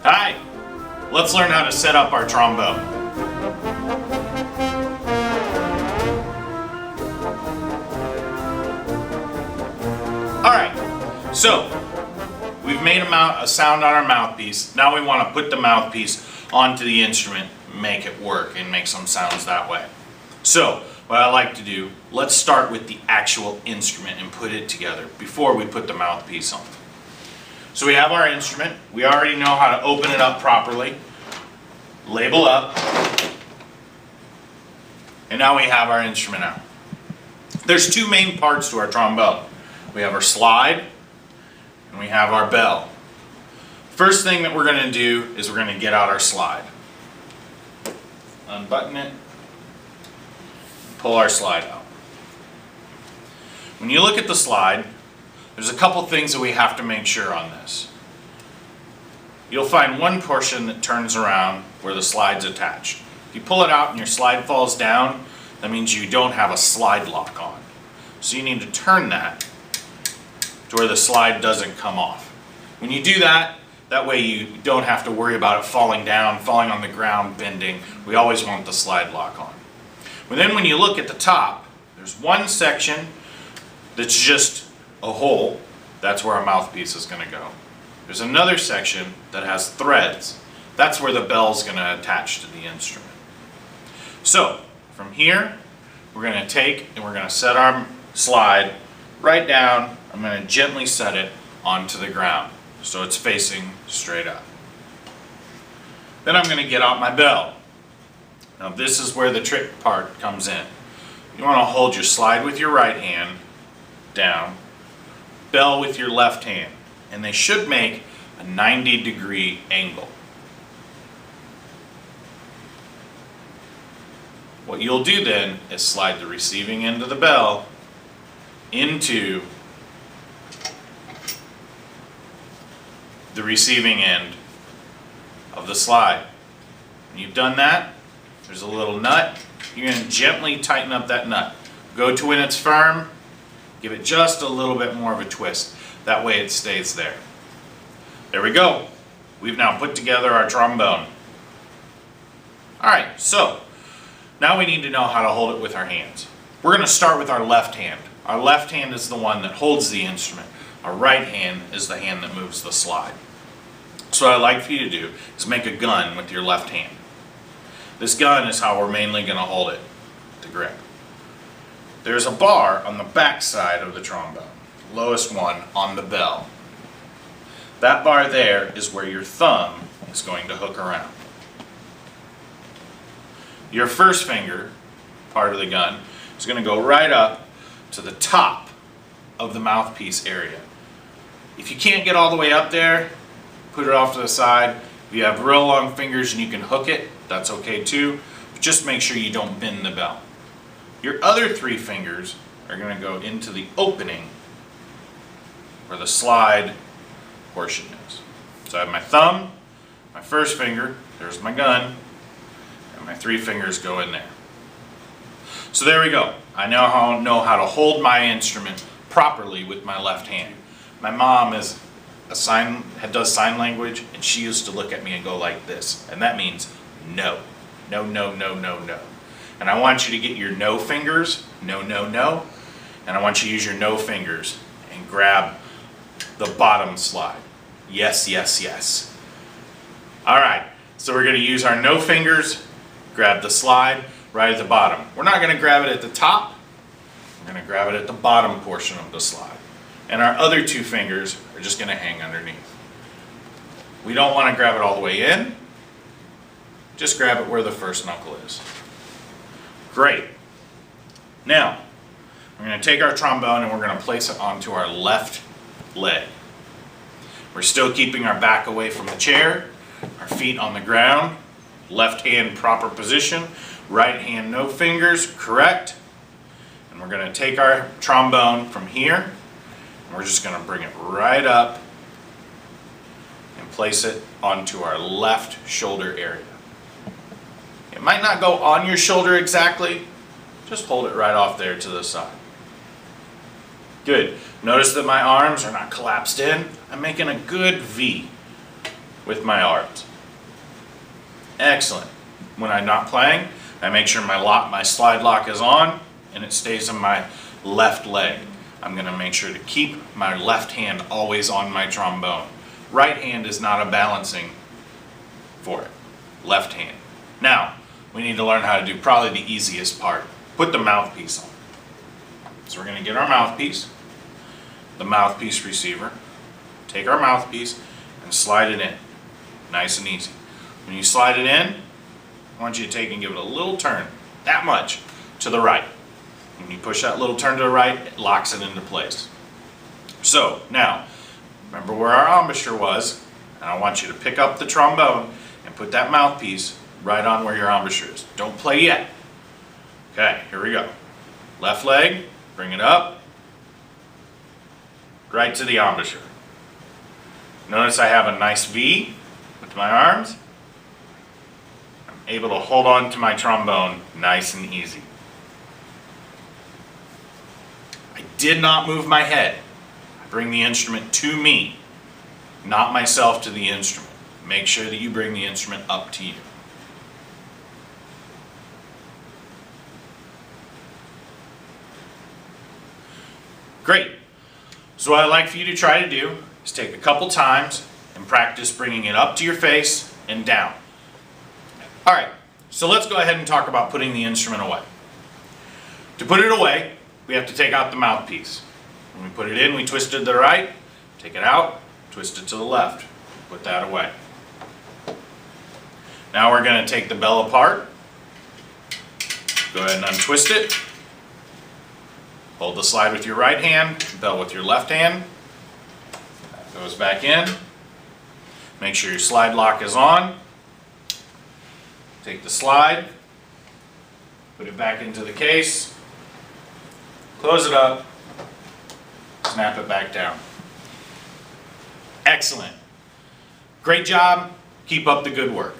Hi! Let's learn how to set up our trombone. Alright, so we've made a sound on our mouthpiece. Now we want to put the mouthpiece onto the instrument, make it work, and make some sounds that way. So, what I like to do, let's start with the actual instrument and put it together before we put the mouthpiece on. So we have our instrument. We already know how to open it up properly, label up, and now we have our instrument out. There's two main parts to our trombone. We have our slide and we have our bell. First thing that we're going to do is we're going to get out our slide. Unbutton it, pull our slide out. When you look at the slide, there's a couple things that we have to make sure on this. You'll find one portion that turns around where the slide's attached. If you pull it out and your slide falls down, that means you don't have a slide lock on. So you need to turn that to where the slide doesn't come off. When you do that, that way you don't have to worry about it falling down, falling on the ground, bending. We always want the slide lock on. But then when you look at the top, there's one section that's just a hole. That's where our mouthpiece is going to go. There's another section that has threads. That's where the bell's going to attach to the instrument. So from here, we're going to take and we're going to set our slide right down. I'm going to gently set it onto the ground so it's facing straight up. Then I'm going to get out my bell. Now this is where the trick part comes in. You want to hold your slide with your right hand down, bell with your left hand, and they should make a 90-degree angle. What you'll do then is slide the receiving end of the bell into the receiving end of the slide. When you've done that, there's a little nut. You're going to gently tighten up that nut. Go to when it's firm, give it just a little bit more of a twist. That way it stays there. There we go. We've now put together our trombone. Alright, so now we need to know how to hold it with our hands. We're going to start with our left hand. Our left hand is the one that holds the instrument. Our right hand is the hand that moves the slide. So what I'd like for you to do is make a gun with your left hand. This gun is how we're mainly going to hold it, the grip. There's a bar on the back side of the trombone, lowest one on the bell. That bar there is where your thumb is going to hook around. Your first finger, part of the gun, is going to go right up to the top of the mouthpiece area. If you can't get all the way up there, put it off to the side. If you have real long fingers and you can hook it, that's okay too. But just make sure you don't bend the bell. Your other three fingers are going to go into the opening where the slide portion is. So I have my thumb, my first finger, there's my gun, and my three fingers go in there. So there we go. I now know how to hold my instrument properly with my left hand. My mom does sign language, and she used to look at me and go like this, and that means no. No, no, no, no, no. And I want you to get your no fingers, no, no, no, and I want you to use your no fingers and grab the bottom slide. Yes, yes, yes. All right, so we're going to use our no fingers, grab the slide right at the bottom. We're not going to grab it at the top. We're going to grab it at the bottom portion of the slide. And our other two fingers are just going to hang underneath. We don't want to grab it all the way in. Just grab it where the first knuckle is. Great. Now, we're going to take our trombone and we're going to place it onto our left leg. We're still keeping our back away from the chair, our feet on the ground, left hand proper position, right hand no fingers, correct. And we're going to take our trombone from here and we're just going to bring it right up and place it onto our left shoulder area. It might not go on your shoulder exactly, just hold it right off there to the side. Good. Notice that my arms are not collapsed in. I'm making a good V with my arms. Excellent. When I'm not playing, I make sure my slide lock is on and it stays in my left leg. I'm going to make sure to keep my left hand always on my trombone. Right hand is not a balancing for it. Left hand. Now, we need to learn how to do probably the easiest part. Put the mouthpiece on. So we're going to get our mouthpiece, the mouthpiece receiver, take our mouthpiece and slide it in. Nice and easy. When you slide it in, I want you to take and give it a little turn, that much, to the right. When you push that little turn to the right, it locks it into place. So, now, remember where our embouchure was, and I want you to pick up the trombone and put that mouthpiece right on where your embouchure is. Don't play yet. Okay, here we go. Left leg, bring it up, right to the embouchure. Notice I have a nice V with my arms. I'm able to hold on to my trombone nice and easy. I did not move my head. I bring the instrument to me, not myself to the instrument. Make sure that you bring the instrument up to you. Great. So what I'd like for you to try to do is take a couple times and practice bringing it up to your face and down. All right, so let's go ahead and talk about putting the instrument away. To put it away, we have to take out the mouthpiece. When we put it in, we twist it to the right, take it out, twist it to the left, put that away. Now we're going to take the bell apart. Go ahead and untwist it. Hold the slide with your right hand, bell with your left hand. That goes back in. Make sure your slide lock is on. Take the slide, put it back into the case, close it up, snap it back down. Excellent. Great job. Keep up the good work.